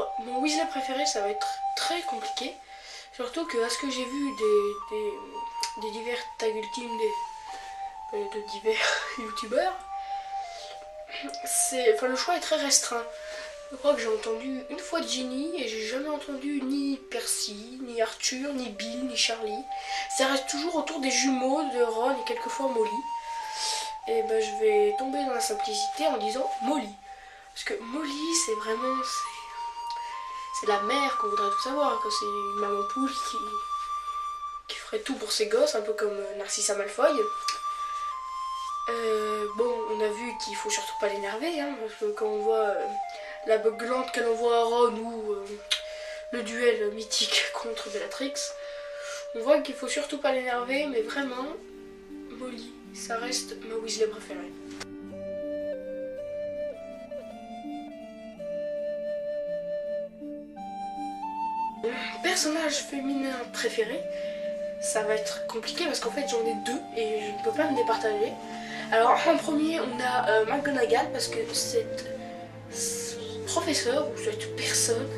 Alors, mon Weasley préféré, ça va être très compliqué. Surtout que, à ce que j'ai vu des divers tag ultimes de divers youtubeurs, le choix est très restreint. Je crois que j'ai entendu une fois Ginny et j'ai jamais entendu ni Percy, ni Arthur, ni Bill, ni Charlie. Ça reste toujours autour des jumeaux de Ron et quelquefois Molly. Et ben je vais tomber dans la simplicité en disant Molly. Parce que Molly, c'est vraiment... C'est la mère qu'on voudrait tout savoir. C'est une maman poule qui ferait tout pour ses gosses, un peu comme Narcissa Malfoy. Bon, on a vu qu'il faut surtout pas l'énerver, hein, parce que quand on voit la beuglante qu'elle envoie à Ron ou le duel mythique contre Bellatrix, on voit qu'il faut surtout pas l'énerver, mais vraiment, Molly, ça reste ma Weasley préférée. Personnage féminin préféré, ça va être compliqué parce qu'en fait j'en ai deux et je ne peux pas me départager. Alors en premier on a McGonagall parce que cette professeure ou cette personne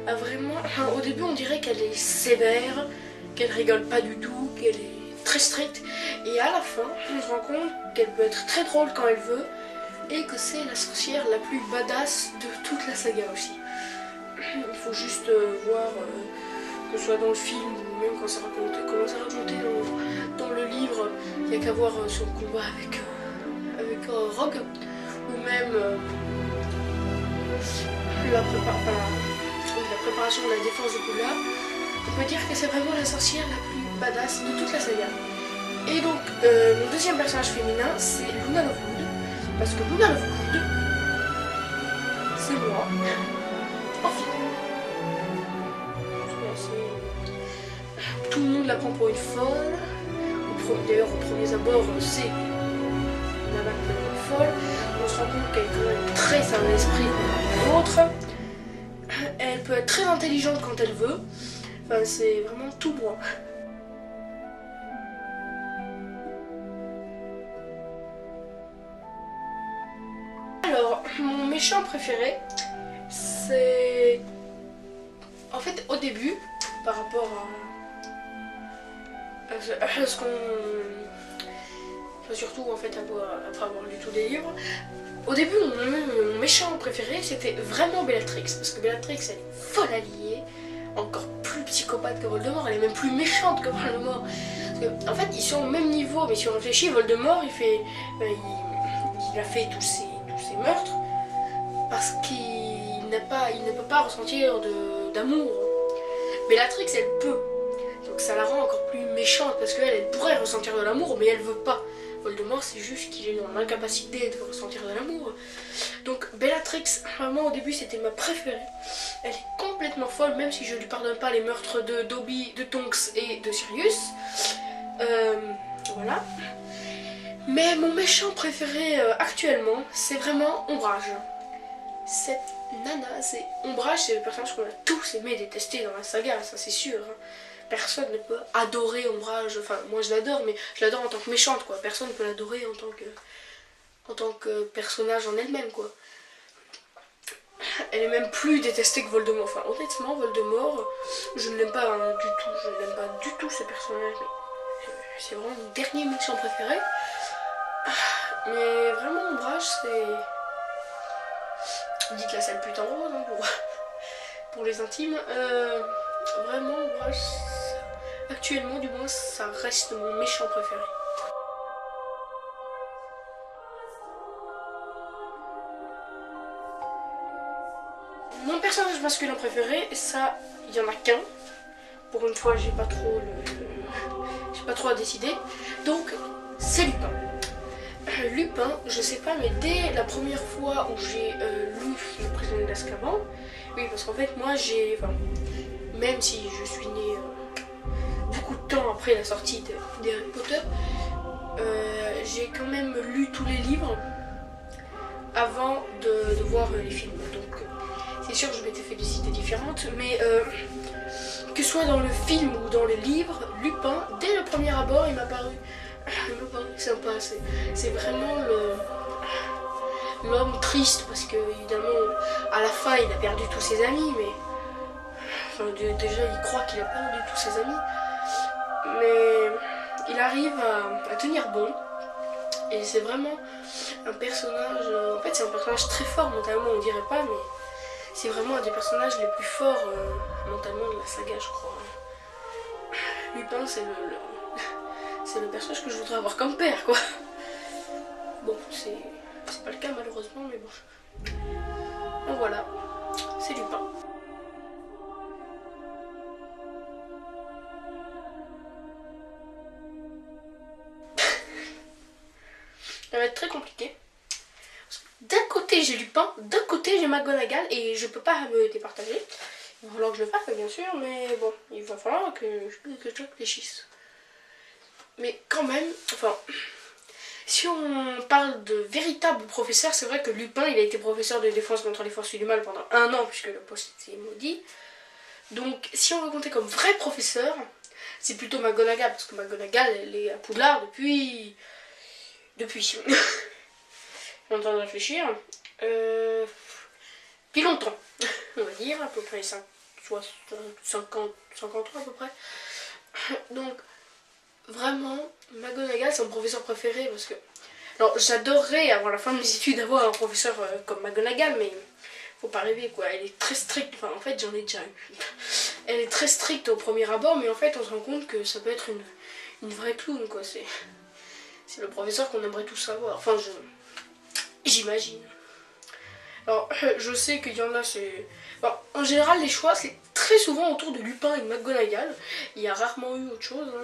a vraiment... au début on dirait qu'elle est sévère, qu'elle rigole pas du tout, qu'elle est très stricte et à la fin on se rend compte qu'elle peut être très drôle quand elle veut et que c'est la sorcière la plus badass de toute la saga aussi. Il faut juste voir, que ce soit dans le film ou même quand c'est raconté, comment c'est raconté dans le livre, il n'y a qu'à voir son combat avec Rogue, ou même la préparation de la défense de Poudlard. On peut dire que c'est vraiment la sorcière la plus badass de toute la saga. Et donc, mon deuxième personnage féminin, c'est Luna Lovegood, parce que Luna Lovegood, c'est moi. Tout le monde la prend pour une folle. D'ailleurs, au premier abord, c'est la folle. On se rend compte qu'elle est quand même très sain d'esprit comme l'autre. Elle peut être très intelligente quand elle veut. Enfin, c'est vraiment tout moi. Alors, mon méchant préféré, c'est... En fait, au début, par rapport à ce qu'on... Enfin, surtout, en fait, après avoir lu tous les livres, au début, mon méchant préféré, c'était vraiment Bellatrix. Parce que Bellatrix, elle est folle alliée, encore plus psychopathe que Voldemort, elle est même plus méchante que Voldemort. Parce que, en fait, ils sont au même niveau, mais si on réfléchit, Voldemort, il a fait tous ces meurtres parce qu'il ne peut pas ressentir d'amour. Bellatrix, elle peut. Donc ça la rend encore plus méchante parce qu'elle pourrait ressentir de l'amour, mais elle veut pas. Voldemort, c'est juste qu'il est dans l'incapacité de ressentir de l'amour. Donc Bellatrix, vraiment au début, c'était ma préférée. Elle est complètement folle, même si je lui pardonne pas les meurtres de Dobby, de Tonks et de Sirius. Voilà. Mais mon méchant préféré actuellement, c'est vraiment Ombrage. Cette nana, c'est Ombrage, c'est le personnage qu'on a tous aimé et détesté dans la saga, ça c'est sûr. Personne ne peut adorer Ombrage, enfin moi je l'adore, mais je l'adore en tant que méchante quoi. Personne ne peut l'adorer en tant que personnage en elle-même quoi. Elle est même plus détestée que Voldemort. Enfin honnêtement, Voldemort, je ne l'aime pas du tout. Je ne l'aime pas du tout ce personnage. C'est vraiment mon dernier méchant préféré. Mais vraiment Ombrage c'est... Dites la salle putain rose hein, pour les intimes. Vraiment Ombrage, actuellement du moins ça reste mon méchant préféré. Mon personnage masculin préféré, ça, il y en a qu'un. Pour une fois, j'ai pas trop à décider. Donc, c'est Lupin. Lupin, je sais pas, mais dès la première fois où j'ai lu Le Prisonnier d'Azkaban, oui, parce qu'en fait, moi, même si je suis née beaucoup de temps après la sortie d'Harry Potter, j'ai quand même lu tous les livres avant de voir les films. Donc, c'est sûr que je m'étais fait des idées différentes, mais que ce soit dans le film ou dans le livre, Lupin, dès le premier abord, il m'a paru sympa. C'est vraiment l'homme triste parce que évidemment à la fin il a perdu tous ses amis, mais enfin, déjà il croit qu'il a perdu tous ses amis, mais il arrive à tenir bon. Et c'est vraiment un personnage, en fait c'est un personnage très fort mentalement, on dirait pas, mais c'est vraiment un des personnages les plus forts mentalement de la saga, je crois. Lupin c'est le personnage que je voudrais avoir comme père, quoi. Bon, c'est pas le cas malheureusement, mais bon. Donc voilà, c'est Lupin. Ça va être très compliqué. D'un côté j'ai Lupin, d'un côté j'ai McGonagall et je peux pas me départager. Il va falloir que je le fasse bien sûr, mais bon, il va falloir que je réfléchisse. Mais quand même, enfin, si on parle de véritable professeur, c'est vrai que Lupin il a été professeur de défense contre les forces du mal pendant 1 an puisque le poste était maudit. Donc si on veut compter comme vrai professeur, c'est plutôt McGonagall parce que McGonagall elle est à Poudlard depuis... en train de réfléchir. Depuis longtemps, on va dire, à peu près 50 ans à peu près. Donc, vraiment, McGonagall, c'est mon professeur préféré parce que... Alors, j'adorerais, avant la fin de mes études, avoir un professeur comme McGonagall, mais faut pas rêver, quoi. Elle est très stricte, enfin, en fait, j'en ai déjà eu. Elle est très stricte au premier abord, mais en fait, on se rend compte que ça peut être une vraie clown, quoi. C'est le professeur qu'on aimerait tous savoir. Enfin, j'imagine. Alors, je sais qu'il y en a, c'est... Bon, en général, les choix, c'est très souvent autour de Lupin et de McGonagall. Il y a rarement eu autre chose. Hein.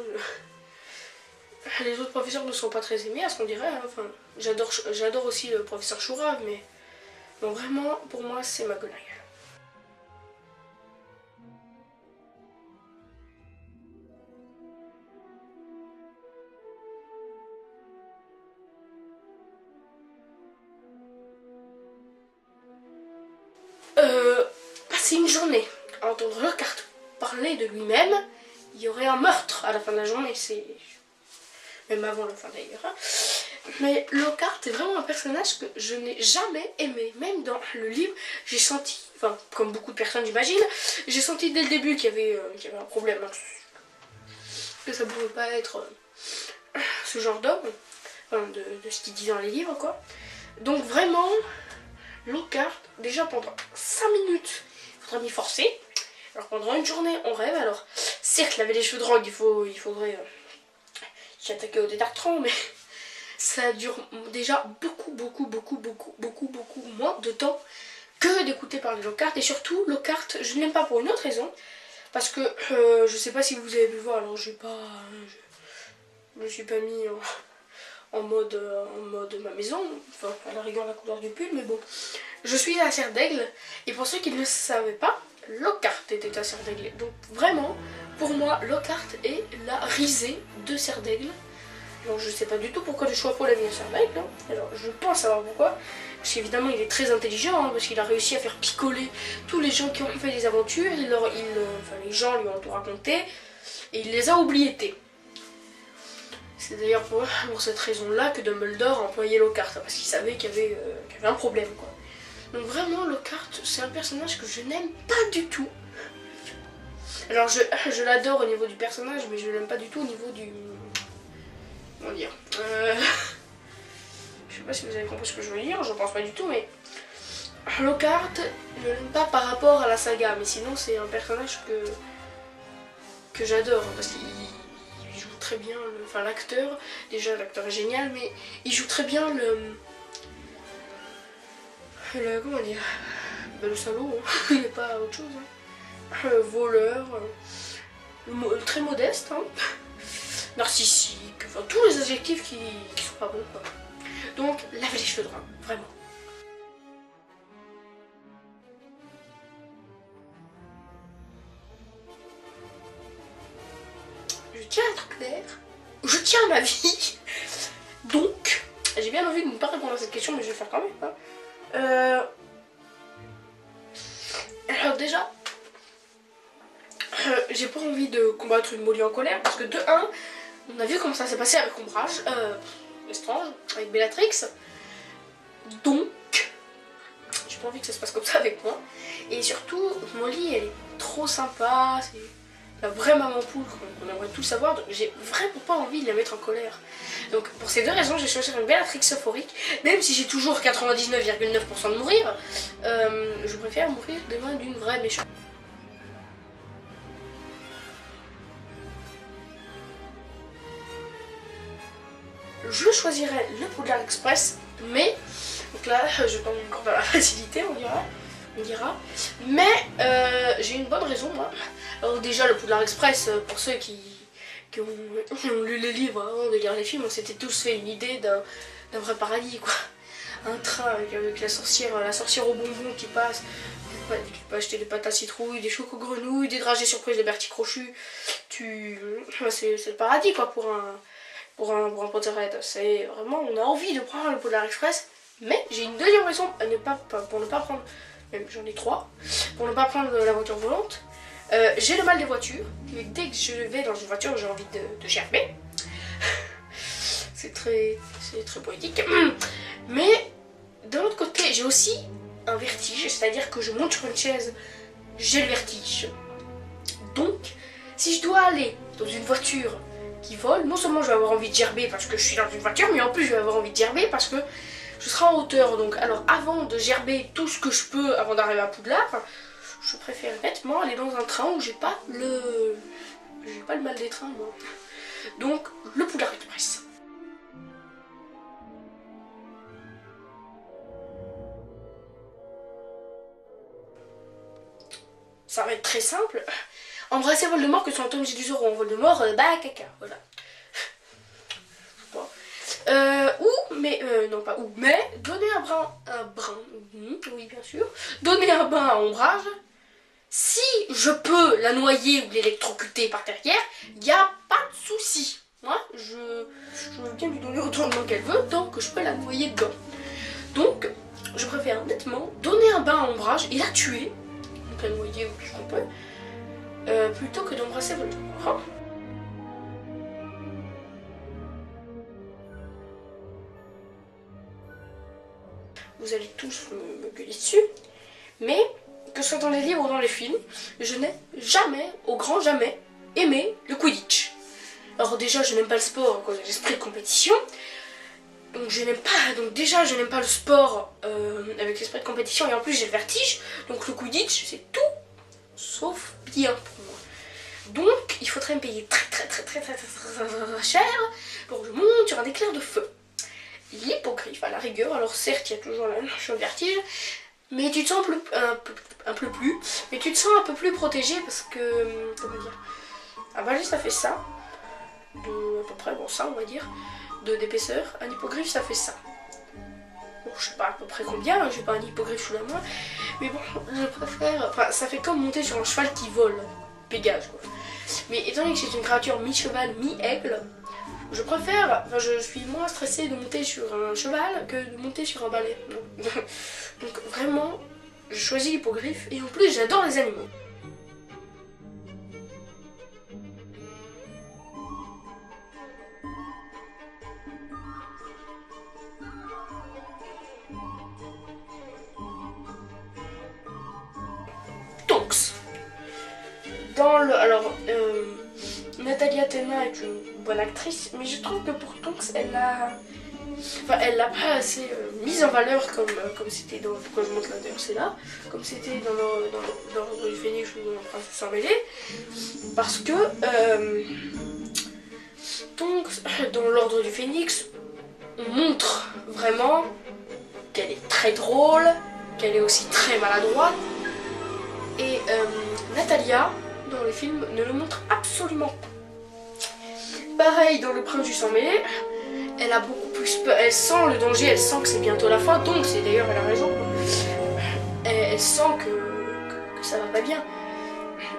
Les autres professeurs ne sont pas très aimés, à ce qu'on dirait. Hein. Enfin, j'adore aussi le professeur Chourave, mais... Bon, vraiment, pour moi, c'est McGonagall. Passer une journée à entendre Lockhart parler de lui-même, il y aurait un meurtre à la fin de la journée, c'est... Même avant la fin d'ailleurs. Hein. Mais Lockhart est vraiment un personnage que je n'ai jamais aimé. Même dans le livre, j'ai senti, enfin comme beaucoup de personnes j'imagine, j'ai senti dès le début qu'il y avait un problème. Hein. Que ça ne pouvait pas être ce genre d'homme, enfin, de ce qu'il dit dans les livres quoi. Donc vraiment... Lockhart, déjà pendant 5 minutes, il faudra m'y forcer. Alors pendant une journée, on rêve. Alors, certes, laver les cheveux de drogue, il faudrait s'y attaquer au détartrant, mais ça dure déjà beaucoup moins de temps que d'écouter parler Lockhart. Et surtout, Lockhart, je ne l'aime pas pour une autre raison. Parce que, je sais pas si vous avez pu voir, alors je me suis pas mis en mode ma maison, enfin à la rigueur la couleur du pull, mais bon. Je suis à Serre d'Aigle, et pour ceux qui ne le savaient pas, Lockhart était à Serre d'Aigle. Donc vraiment, pour moi, Lockhart est la risée de Serre d'Aigle. Donc je sais pas du tout pourquoi le choix pour la vie à Serre d'Aigle. Hein. Alors je pense savoir pourquoi. Parce qu'évidemment il est très intelligent, hein, parce qu'il a réussi à faire picoler tous les gens qui ont fait des aventures. Enfin, les gens lui ont tout raconté, et il les a oubliés. C'est d'ailleurs pour cette raison-là que Dumbledore a employé Lockhart, parce qu'il savait qu'il y avait un problème, quoi. Donc vraiment, Lockhart, c'est un personnage que je n'aime pas du tout. Alors je l'adore au niveau du personnage, mais je l'aime pas du tout au niveau du... Comment dire je sais pas si vous avez compris ce que je veux dire, je pense pas du tout, mais... Lockhart, je l'aime pas par rapport à la saga, mais sinon c'est un personnage que j'adore, parce qu'il joue très bien, enfin l'acteur, déjà l'acteur est génial, mais il joue très bien comment dire, le salaud, hein. Il n'est pas autre chose, hein. Voleur, très modeste, hein. Narcissique, enfin tous les adjectifs qui sont pas bons, quoi. Donc lavez les cheveux de rein, vraiment. Je tiens à être clair, je tiens à ma vie, donc j'ai bien envie de ne pas répondre à cette question, mais je vais le faire quand même. Hein. Alors déjà, j'ai pas envie de combattre une Molly en colère, parce que de 1, on a vu comment ça s'est passé avec Ombrage, Estrange, avec Bellatrix. Donc, pas envie que ça se passe comme ça avec moi. Et surtout, Molly, elle est trop sympa, c'est la vraie maman poule qu'on aimerait tous savoir, donc j'ai vraiment pas envie de la mettre en colère. Donc pour ces deux raisons, je vais choisir une Bellatrix euphorique, même si j'ai toujours 99,9% de mourir, je préfère mourir des mains d'une vraie méchante. Je choisirais le Poudlard Express, mais donc là je tombe encore dans la facilité, on dira. Mais j'ai une bonne raison moi. Alors déjà le Poudlard Express, pour ceux qui ont lu les livres avant de lire les films, on s'était tous fait une idée d'un vrai paradis quoi. Un train avec la sorcière aux bonbons qui passe. Tu peux acheter des pâtes à citrouille, des choco-grenouilles, des dragées surprises de Bertie Crochu. C'est le paradis quoi pour un Potterhead. C'est vraiment, on a envie de prendre le Poudlard Express. Mais j'ai une deuxième raison pour ne pas prendre, même j'en ai trois, pour ne pas prendre la voiture volante. J'ai le mal des voitures. Et dès que je vais dans une voiture, j'ai envie de gerber. C'est très poétique. Mais d'un autre côté, j'ai aussi un vertige, c'est-à-dire que je monte sur une chaise, j'ai le vertige. Donc, si je dois aller dans une voiture qui vole, non seulement je vais avoir envie de gerber parce que je suis dans une voiture, mais en plus je vais avoir envie de gerber parce que je serai en hauteur. Donc, alors avant de gerber tout ce que je peux avant d'arriver à Poudlard, je préfère nettement aller dans un train où j'ai pas le mal des trains moi. Donc, le Poudlard Express. Ça va être très simple. Embrasser Voldemort, que ce soit Tom Jedusor ou en Voldemort, bah caca, voilà. Mais donner oui bien sûr, donner un bain à Ombrage, si je peux la noyer ou l'électrocuter par derrière, il n'y a pas de souci. Moi, je veux bien lui donner autant de bain qu'elle veut, tant que je peux la noyer dedans. Donc, je préfère nettement donner un bain à Ombrage et la tuer, donc la noyer ou tout ce qu'on peut, plutôt que d'embrasser Voldemort. Vous allez tous me gueuler dessus, mais que ce soit dans les livres ou dans les films, je n'ai jamais, au grand jamais, aimé le Quidditch. Alors déjà, je n'aime pas le sport à cause de l'esprit de compétition, donc je n'aime pas le sport avec l'esprit de compétition, et en plus j'ai le vertige, donc le Quidditch c'est tout sauf bien pour moi. Donc il faudrait me payer très cher pour que je monte sur un éclair de feu. L'hippogriffe à la rigueur, alors certes il y a toujours la notion de vertige, mais tu te sens mais tu te sens un peu plus protégé parce que, comment dire, un balai ça fait ça, de à peu près, bon ça on va dire, d'épaisseur, un hippogriffe ça fait ça. Bon je sais pas à peu près combien, j'ai pas un hippogriffe sous la main, mais bon je préfère, enfin ça fait comme monter sur un cheval qui vole, Pégase quoi. Mais étant donné que c'est une créature mi-cheval, mi-aigle, je préfère, enfin je suis moins stressée de monter sur un cheval que de monter sur un balai. Donc vraiment, je choisis l'hippogriffe et en plus j'adore les animaux. Tonks. Natalia Tena est une bonne actrice, mais je trouve que pour Tonks, elle l'a pas assez mise en valeur comme c'était dans Pourquoi je monte là d'ailleurs c'est là, comme c'était dans l'Ordre du Phénix ou dans La Princesse sans mêlée, parce que Tonks, dans l'Ordre du Phénix, on montre vraiment qu'elle est très drôle, qu'elle est aussi très maladroite, et Natalia, dans les films, ne le montre absolument pas. Pareil dans Le Prince du Sang Mêlé, elle a beaucoup plus peur, elle sent le danger, elle sent que c'est bientôt la fin, donc c'est d'ailleurs elle a raison. Elle sent que ça va pas bien.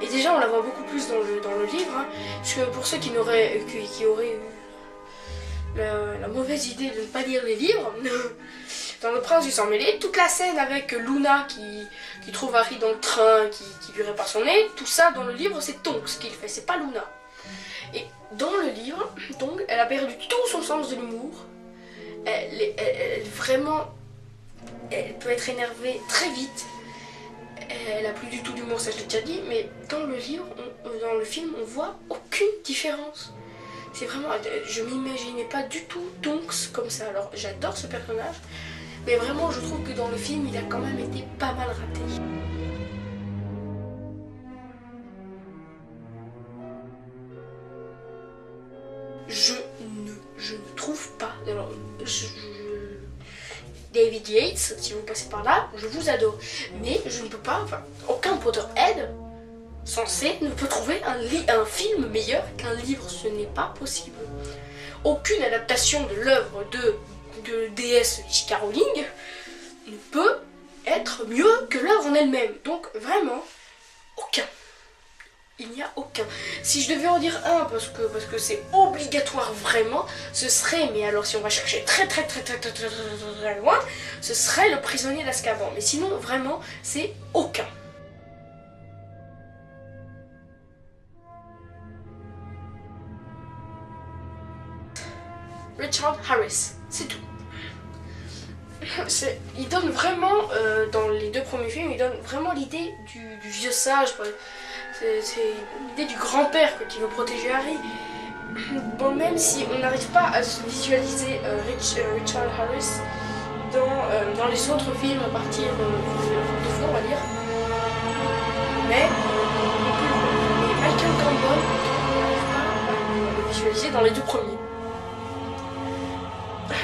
Et déjà on la voit beaucoup plus dans le livre, hein, parce que pour ceux qui auraient eu la mauvaise idée de ne pas lire les livres, dans Le Prince du Sang Mêlé, toute la scène avec Luna qui trouve Harry dans le train, qui lui répare son nez, tout ça dans le livre c'est Tonks qui le fait, c'est pas Luna. Et dans le livre, donc, elle a perdu tout son sens de l'humour. Elle est vraiment elle peut être énervée très vite. Elle a plus du tout d'humour, ça je l'ai déjà dit, mais dans le livre, dans le film, on voit aucune différence. C'est vraiment, je m'imaginais pas du tout Tonks comme ça. Alors j'adore ce personnage, mais vraiment je trouve que dans le film, il a quand même été pas mal raté. Je ne trouve pas. Alors, David Yates, si vous passez par là, je vous adore. Mais je ne peux pas, enfin, aucun Potterhead censé ne peut trouver un film meilleur qu'un livre. Ce n'est pas possible. Aucune adaptation de l'œuvre de déesse J.K. Rowling ne peut être mieux que l'œuvre en elle-même. Donc vraiment, aucun. Il n'y a aucun. Si je devais en dire un, parce que c'est obligatoire vraiment, ce serait, mais alors si on va chercher très loin, ce serait Le Prisonnier d'Azkaban. Mais sinon, vraiment, c'est aucun. Richard Harris, c'est tout. Il donne vraiment, dans les deux premiers films, il donne vraiment l'idée du vieux sage. C'est l'idée du grand-père qui veut protéger Harry. Bon, même si on n'arrive pas à se visualiser Richard Harris dans les autres films à partir de fond, on va dire. Mais Michael Gambon, on n'arrive pas à le visualiser dans les deux premiers.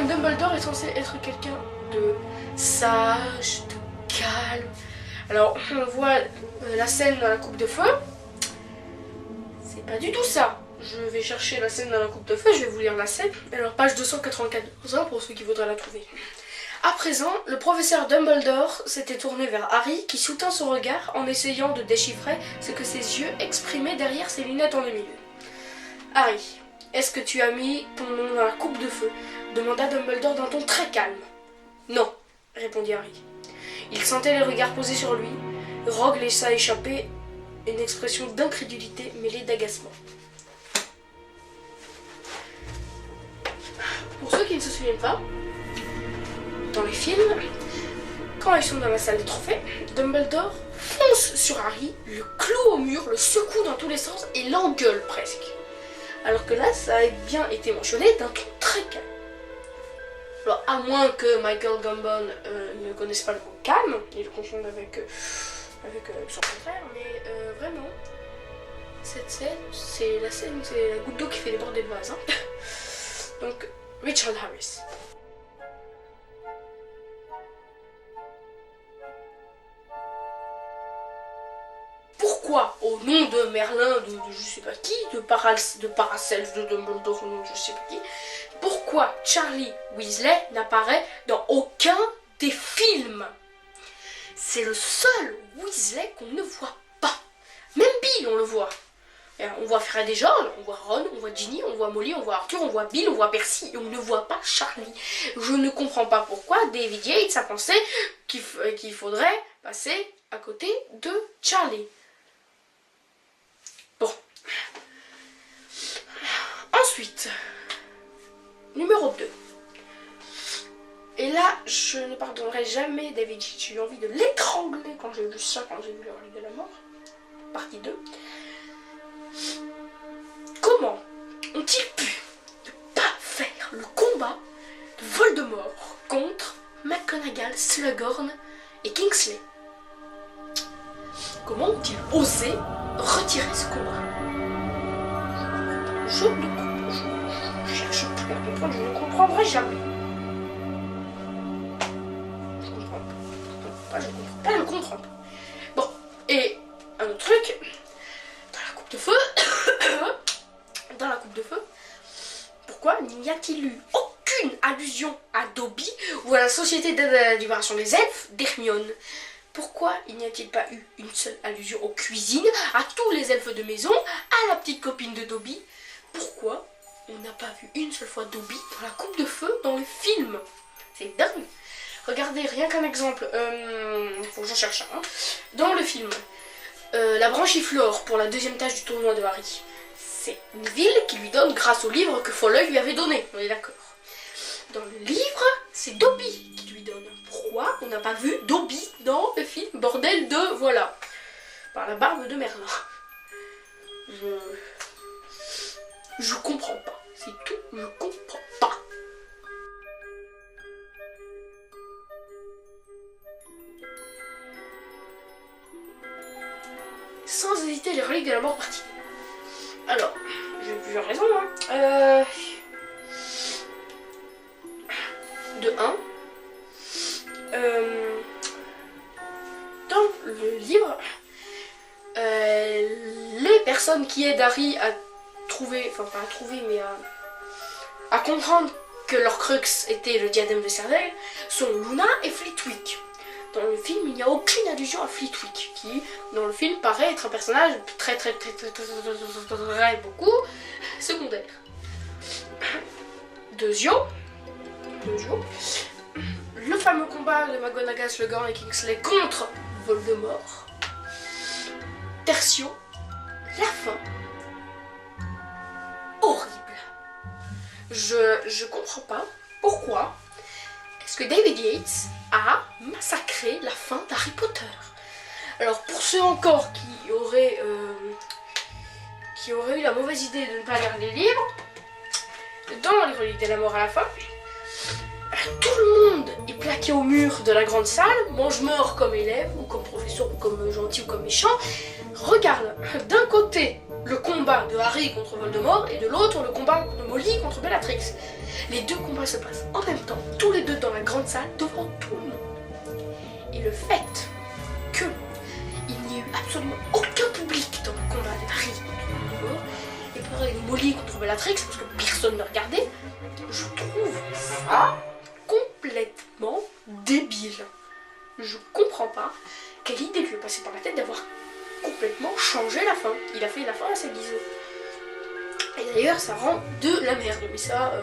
Dumbledore est censé être quelqu'un de sage, de calme. Alors, on voit la scène dans la coupe de feu. C'est pas du tout ça. Je vais chercher la scène dans la coupe de feu, je vais vous lire la scène. Alors, page 294, pour ceux qui voudraient la trouver. À présent, le professeur Dumbledore s'était tourné vers Harry, qui soutint son regard en essayant de déchiffrer ce que ses yeux exprimaient derrière ses lunettes en demi-lune. Harry, est-ce que tu as mis ton nom dans la coupe de feu ? Demanda Dumbledore d'un ton très calme. Non, répondit Harry. Il sentait les regards posés sur lui. Rogue laissa échapper une expression d'incrédulité mêlée d'agacement. Pour ceux qui ne se souviennent pas, dans les films, quand ils sont dans la salle des trophées, Dumbledore fonce sur Harry, le cloue au mur, le secoue dans tous les sens et l'engueule presque. Alors que là, ça a bien été mentionné d'un ton très calme. Alors, à moins que Michael Gambon ne connaisse pas le mot calme, il le confonde avec son contraire, mais vraiment, cette scène, c'est la goutte d'eau qui fait déborder le vase. Hein. Donc, Richard Harris. Pourquoi, au nom de Merlin, de je sais pas qui, de Paracelse, de Dumbledore, non, je sais pas qui, pourquoi Charlie Weasley n'apparaît dans aucun des films? C'est le seul Weasley qu'on ne voit pas. Même Bill, on le voit. On voit Fred et George, on voit Ron, on voit Ginny, on voit Molly, on voit Arthur, on voit Bill, on voit Percy, et on ne voit pas Charlie. Je ne comprends pas pourquoi David Yates a pensé qu'il faudrait passer à côté de Charlie. Bon. Ensuite, numéro 2. Et là, je ne pardonnerai jamais David Yates. J'ai eu envie de l'étrangler quand j'ai vu ça, quand j'ai vu la Ligue de la Mort. Partie 2. Comment ont-ils pu ne pas faire le combat de Voldemort contre McGonagall, Slughorn et Kingsley? Comment ont-ils osé retirer ce combat? Je cherche plus à comprendre, je ne comprendrai jamais. Je comprends pas. Bon, et un autre truc, dans la coupe de feu, pourquoi n'y a-t-il eu aucune allusion à Dobby ou à la société d'aide à la libération des elfes d'Hermione? Pourquoi il n'y a-t-il pas eu une seule allusion aux cuisines, à tous les elfes de maison, à la petite copine de Dobby? Pourquoi on n'a pas vu une seule fois Dobby dans la coupe de feu dans le film? C'est dingue. Regardez, rien qu'un exemple, faut que j'en cherche un. Dans le film, la branchiflore pour la deuxième tâche du tournoi de Harry, c'est une ville qui lui donne grâce au livre que Folleuil lui avait donné, on est d'accord. Dans le livre, c'est Dobby qui lui donne. Pourquoi pourquoi on n'a pas vu Dobby dans le film Bordel de voilà, par la barbe de Merlin. Je comprends pas, c'est tout, je comprends pas. Sans hésiter, les reliques de la mort partie. Alors, j'ai plusieurs raisons. Hein. De 1, dans le livre, les personnes qui aident Harry à trouver, enfin pas à trouver, mais à comprendre que leur crux était le diadème de Serdaigle sont Luna et Flitwick. Dans le film, il n'y a aucune allusion à Flitwick, qui, dans le film, paraît être un personnage très beaucoup secondaire. Deuxièmement, le fameux combat de McGonagall, Slughorn et Kingsley contre Voldemort. Tertio, la fin. Horrible. Je comprends pas pourquoi est-ce que David Yates a massacré la fin d'Harry Potter. Alors pour ceux encore qui auraient eu la mauvaise idée de ne pas lire les livres, dans les reliques de la mort à la fin, tout le monde est plaqué au mur de la grande salle, mange-mort comme élève, ou comme professeur, ou comme gentil, ou comme méchant, regarde d'un côté le combat de Harry contre Voldemort, et de l'autre le combat de Molly contre Bellatrix. Les deux combats se passent en même temps, tous les deux dans la grande salle, devant tout le monde. Et le fait qu'il n'y ait eu absolument aucun public dans le combat de Harry contre Voldemort, et pareil de Molly contre Bellatrix, parce que personne ne regardait, je trouve ça complètement débile. Je comprends pas quelle idée lui est passée par la tête d'avoir complètement changé la fin. Il a fait la fin à sa guise. Et d'ailleurs, ça rend de la merde, mais ça...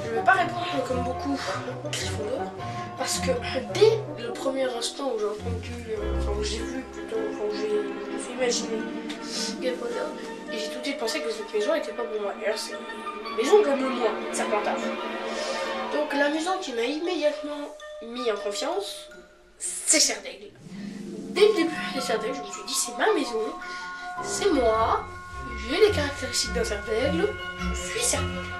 Je ne vais pas répondre comme beaucoup Gryffondor, parce que dès le premier instant où j'ai entendu, enfin où j'ai vu plutôt, enfin où je me suis imaginé Gryffondor, et j'ai tout de suite pensé que cette maison n'était pas pour moi. D'ailleurs, c'est une maison comme moi, Serpentard. Donc la maison qui m'a immédiatement mis en confiance, c'est Serdaigle. Dès le début de Serdaigle, je me suis dit c'est ma maison, c'est moi, j'ai les caractéristiques d'un Serdaigle, je suis Serdaigle.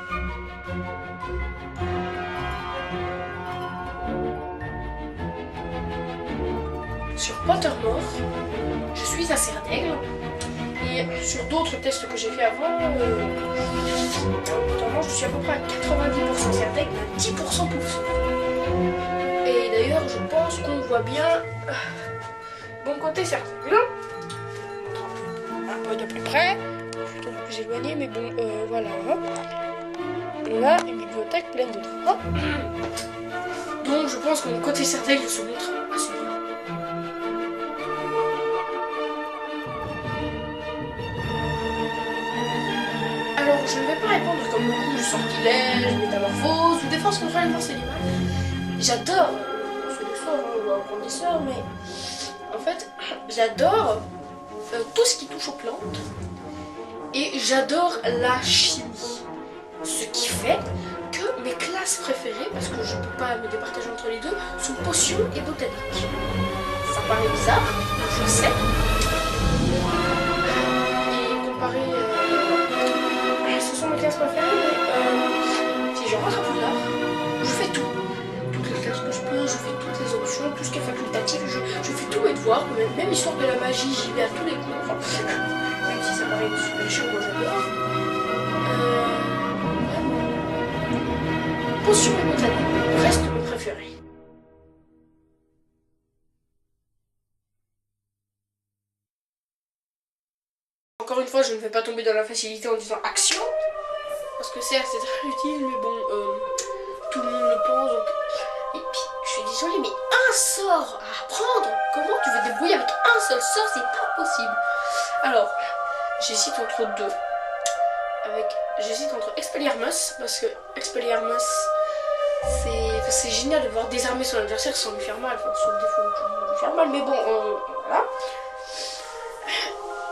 Sur Pottermore, je suis un Serdaigle. Et sur d'autres tests que j'ai fait avant, notamment je suis à peu près à 90% Serdaigle, à 10% Poufsouffle. Et d'ailleurs, je pense qu'on voit bien bon côté Serdaigle. Un peu de plus près, je suis un peu plus éloigné, mais bon, voilà. On a une bibliothèque pleine de livres. Donc je pense que mon côté Serdaigle se montre assez bien. Alors, je ne vais pas répondre comme beaucoup du sortilège, métamorphose ou défense contre les forces animales. J'adore professeur ou apprentisseur, mais en fait, j'adore tout ce qui touche aux plantes et j'adore la chimie. Ce qui fait que mes classes préférées, parce que je ne peux pas me départager entre les deux, sont potions et botanique. Ça paraît bizarre, je sais. Et comparé... ce sont mes classes préférées, mais si je rentre à Poudlard, je fais tout. Toutes les classes que je peux, je fais toutes les options, tout ce qui est facultatif, je fais tous mes devoirs, même histoire de la magie, j'y vais à tous les cours. Même si ça paraît super chaud, moi j'adore. Potions et botanique restent mes préférés. Encore une fois, je ne vais pas tomber dans la facilité en disant action, parce que certes c'est très utile, mais bon, tout le monde le pense, donc... Et puis, je suis désolée, mais un sort à apprendre, comment tu veux te débrouiller avec un seul sort, c'est pas possible. Alors, j'hésite entre deux. J'hésite entre Expelliarmus, parce que Expelliarmus, C'est génial de voir désarmer son adversaire sans lui faire mal, enfin, sauf des fois où lui faire mal, mais bon, voilà.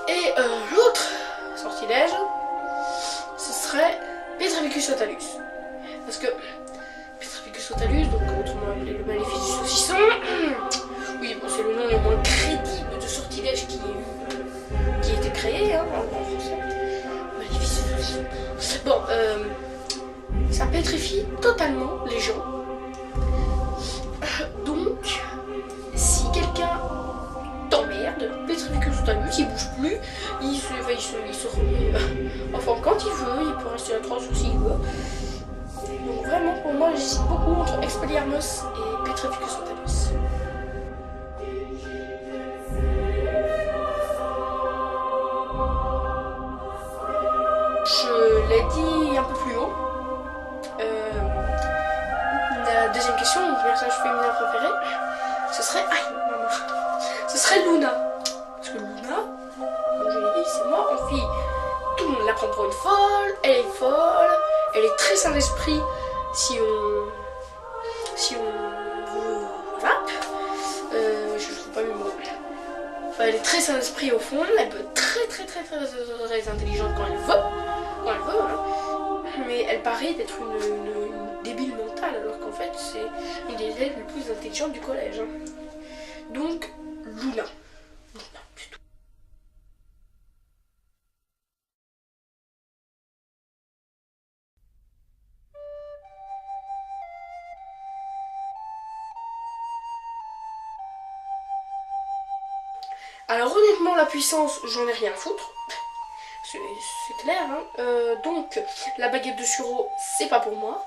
Et l'autre sortilège, ce serait Petrificus Totalus. Parce que Petrificus Totalus, donc autrement appelé le maléfice du saucisson, oui, bon, c'est le nom le moins crédible de sortilège qui a été créé, hein, en français. Maléfice du saucisson. Bon, ça pétrifie totalement les gens. Donc, si quelqu'un t'emmerde, Petrificus Totalus, il bouge plus, il se remet en forme quand il veut, il peut rester à 3 jours s'il veut. Donc vraiment, pour moi, j'hésite beaucoup entre Expelliarmus et Petrificus Totalus. Je l'ai dit un peu plus haut. La deuxième question, mon personnage féminin préféré, ce serait... Aïe, maman. Ce serait Luna. Parce que Luna, comme je l'ai dit, c'est moi en fille. Tout le monde la prend pour une folle, elle est folle, elle est très sain d'esprit si on veut... Voilà. Je trouve pas le mot. Enfin, elle est très sain d'esprit au fond, elle peut être très intelligente quand elle veut. Hein. Mais elle paraît d'être une débile mentale, alors qu'en fait c'est une des élèves les plus intelligentes du collège. Hein. Donc, Luna. C'est tout. Alors honnêtement, la puissance, j'en ai rien à foutre. C'est clair, hein. Donc, la baguette de Shuro, c'est pas pour moi.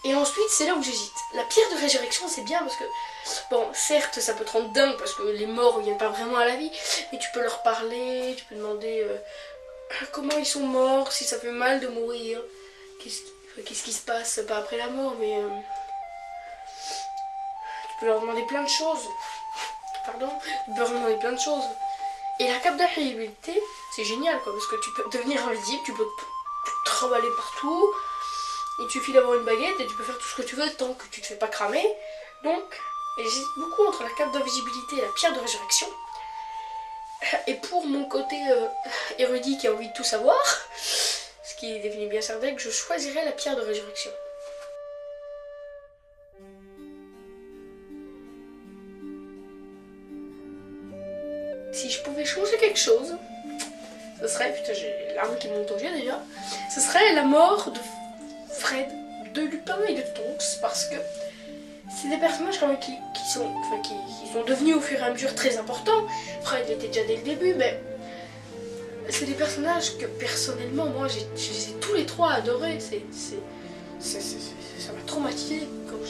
Et ensuite, c'est là où j'hésite. La pierre de résurrection, c'est bien parce que, bon, certes, ça peut te rendre dingue parce que les morts viennent pas vraiment à la vie, mais tu peux leur parler, tu peux demander comment ils sont morts, si ça fait mal de mourir, qu'est-ce qui se passe, pas après la mort, mais tu peux leur demander plein de choses. Pardon, tu peux leur demander plein de choses. Et la cape d'invisibilité, c'est génial quoi, parce que tu peux devenir invisible, tu peux te trimballer partout. Il suffit d'avoir une baguette et tu peux faire tout ce que tu veux tant que tu te fais pas cramer. Donc, j'hésite beaucoup entre la cape d'invisibilité et la pierre de résurrection. Et pour mon côté érudit qui a envie de tout savoir, ce qui définit bien Serdaigle, je choisirais la pierre de résurrection. Si je pouvais changer quelque chose, ce serait, putain j'ai l'arme qui monte aux yeux déjà, ce serait la mort de Fred, de Lupin et de Tonks, parce que c'est des personnages quand même qui sont devenus au fur et à mesure très importants. Fred était déjà dès le début, mais c'est des personnages que personnellement moi je les ai tous les trois adorés. Ça m'a traumatisé quand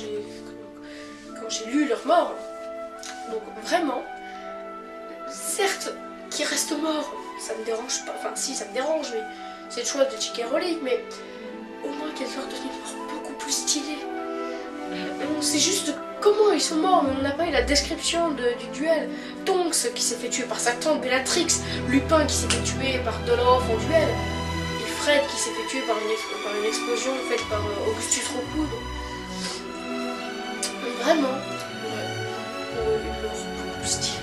j'ai lu leur mort. Donc vraiment, certes qu'ils restent morts, ça me dérange pas, enfin si ça me dérange, mais c'est le choix de J.K. Rowling, mais au moins qu'elle soit devenue beaucoup plus stylée. On sait juste comment ils sont morts, mais on n'a pas eu la description du duel. Tonks qui s'est fait tuer par sa tante Bellatrix, Lupin qui s'est fait tuer par Dolorov en duel, et Fred qui s'est fait tuer par une explosion faite par Augustus Rockwood. Vraiment, leur plus stylé.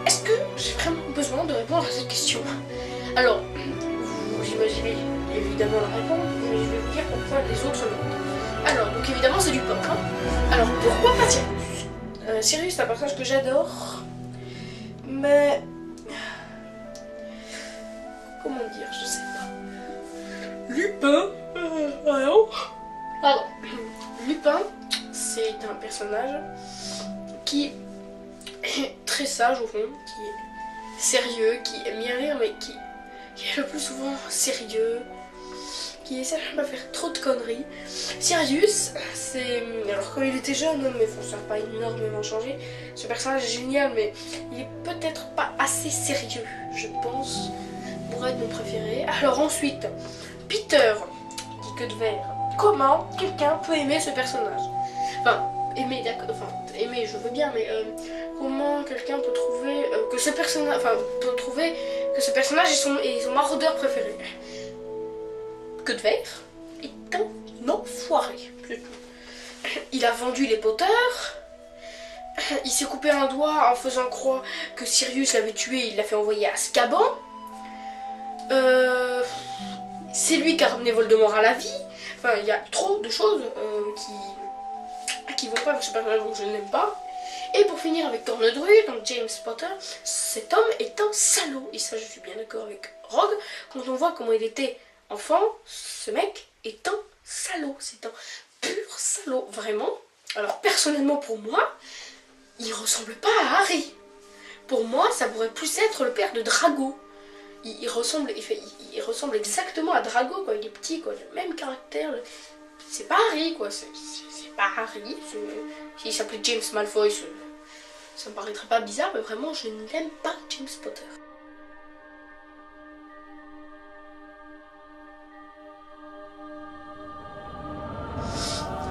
Est-ce que j'ai vraiment besoin de répondre à cette question? Alors, vous imaginez évidemment la réponse, mais je vais vous dire pourquoi les autres non. Alors, donc évidemment c'est du pop. Hein. Alors, pourquoi pas Sirius? Sirius c'est un personnage que j'adore, mais... Comment dire, je sais pas. Lupin Pardon. Lupin, c'est un personnage qui est très sage au fond, qui est sérieux, qui aime bien rire, mais qui est le plus souvent sérieux, qui essaie de ne pas faire trop de conneries. Sirius, c'est... Alors quand il était jeune, mais bon, ça n'a pas énormément changé. Ce personnage est génial, mais il est peut-être pas assez sérieux, je pense, pour être mon préféré. Alors ensuite, Peter, dit que de verre. Comment quelqu'un peut aimer ce personnage? Enfin, aimer, d'accord, enfin aimer je veux bien, mais comment quelqu'un peut trouver que ce personnage, enfin peut trouver que ce personnage est son maraudeur préféré. Que de verre est un enfoiré, c'est tout. Il a vendu les Potter. Il s'est coupé un doigt en faisant croire que Sirius l'avait tué, il l'a fait envoyer à Azkaban. C'est lui qui a ramené Voldemort à la vie. Enfin, il y a trop de choses qui vont pas avec ce personnage que je n'aime pas. Et pour finir avec Cornedruy, donc James Potter, cet homme est un salaud. Et ça, je suis bien d'accord avec Rogue. Quand on voit comment il était enfant, ce mec est un salaud. C'est un pur salaud, vraiment. Alors, personnellement, pour moi, il ressemble pas à Harry. Pour moi, ça pourrait plus être le père de Drago. Il ressemble exactement à Drago, quoi. Il est petit, quoi. Le même caractère. C'est pas Harry, quoi. C'est pas Harry. S'il s'appelait James Malfoy, ça me paraîtrait pas bizarre, mais vraiment, je n'aime pas James Potter.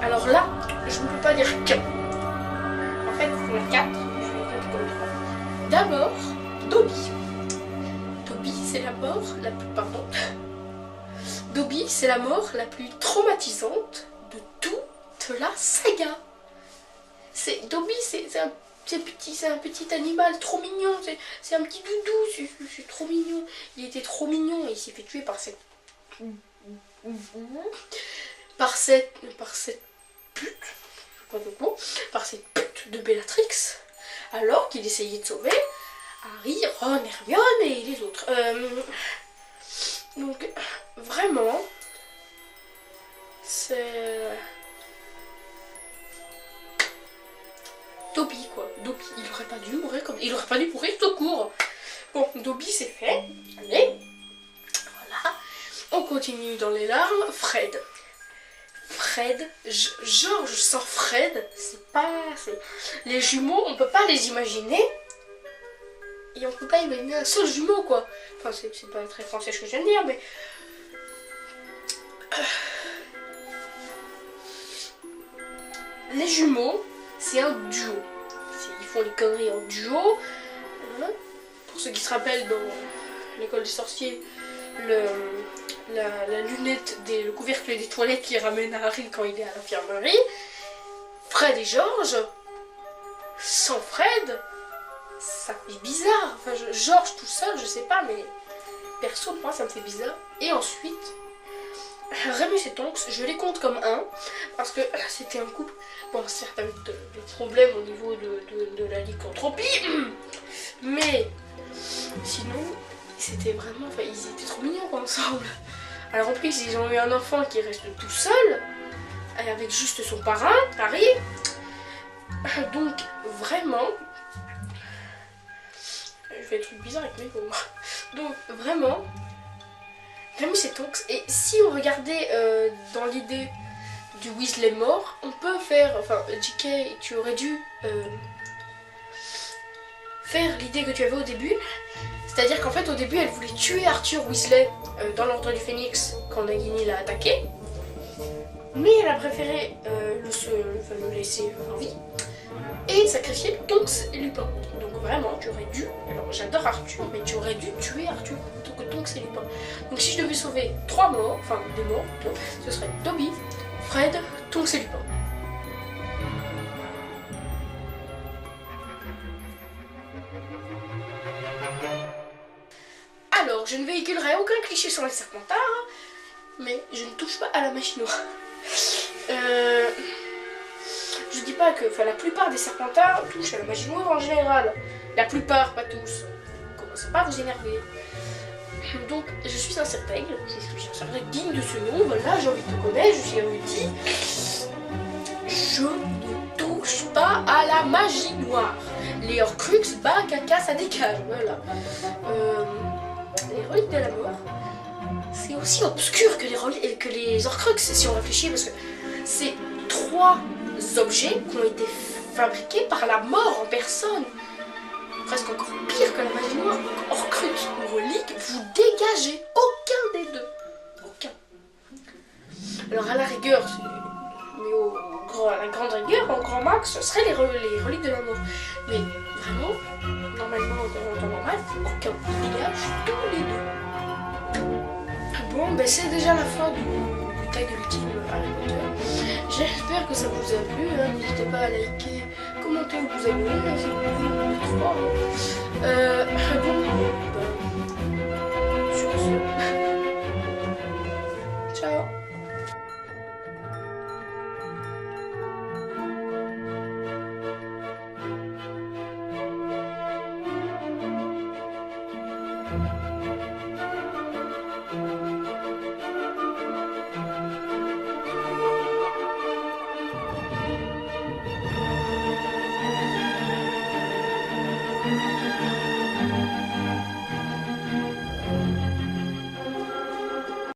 Alors là, je ne peux pas dire qu'un. En fait, il y en a 4. Je vais les 4 comme 3. D'abord, Dobby. Dobby, c'est la mort la plus... Pardon. Dobby, c'est la mort la plus traumatisante de toute la saga. Dobby, c'est un petit animal trop mignon. C'est un petit doudou. C'est trop mignon. Il était trop mignon et il s'est fait tuer par cette... Par cette pute, pas de mots, par cette pute de Bellatrix, alors qu'il essayait de sauver Harry, Ron, Hermione et les autres. Donc, vraiment, c'est... Dobby, quoi. Dobby, il aurait pas dû mourir comme... Il aurait pas dû mourir tout court. Bon, Dobby, c'est fait. Allez, voilà. On continue dans les larmes. Fred. Fred, George sans Fred, c'est pas... Les jumeaux, on peut pas les imaginer. Et on peut pas imaginer un seul jumeau, quoi. Enfin, c'est pas très français ce que je viens de dire, mais... Les jumeaux, c'est un duo. Ils font les conneries en duo. Pour ceux qui se rappellent, dans l'école des sorciers, la lunette, le couvercle des toilettes qui ramène à Harry quand il est à l'infirmerie. Fred et George, sans Fred, ça fait bizarre. Enfin, George tout seul, je sais pas, mais perso, moi, ça me fait bizarre. Et ensuite, Remus et Tonks, je les compte comme un, parce que c'était un couple, bon, certes avec des problèmes au niveau de la lycanthropie, mais sinon, c'était vraiment, enfin, ils étaient trop mignons ensemble. Alors en plus, ils ont eu un enfant qui reste tout seul, avec juste son parrain, Harry. Donc, vraiment, je fais des trucs bizarres avec mes mots. Donc, vraiment, Remus et Tonks. Et si on regardait dans l'idée du Weasley mort, on peut faire, enfin, JK, tu aurais dû faire l'idée que tu avais au début. C'est-à-dire qu'en fait, au début, elle voulait tuer Arthur Weasley dans l'Ordre du Phénix quand Nagini l'a attaqué. Mais elle a préféré le laisser en vie et sacrifier Tonks et Lupin. Donc vraiment, tu aurais dû... Alors, j'adore Arthur, mais tu aurais dû tuer Arthur plutôt que Tonks et Lupin. Donc si je devais sauver 3 morts, enfin des morts plutôt, ce serait Dobby, Fred, Tonks et Lupin. Alors, je ne véhiculerai aucun cliché sur les Serpentards, mais je ne touche pas à la magie noire. Je dis pas que, enfin, la plupart des Serpentards touchent à la magie noire en général. La plupart, pas tous. Commencez pas à vous énerver. Donc, je suis un Serpaigle, je suis un Serpaigle digne de ce nom. Voilà, j'ai envie de te connaître, je suis érudit. Je ne touche pas à la magie noire. Les Horcruxes, bah, caca, ça dégage. Voilà. Les reliques de la mort, c'est aussi obscur que les Horcruxes, si on réfléchit, parce que c'est 3 objets qui ont été fabriqués par la mort en personne. Presque encore pire que la magie noire. Donc, Horcrux ou relique, vous dégagez aucun des deux. Aucun. Alors à la rigueur, mais à la à grande rigueur, en grand max, ce serait les reliques de la mort. Mais vraiment, normalement, dans temps normal, aucun village, tous les deux. Bon, ben c'est déjà la fin du tag ultime Harry Potter. J'espère que ça vous a plu. Hein. N'hésitez pas à liker, commenter ou vous abonner. C'est bon, bon,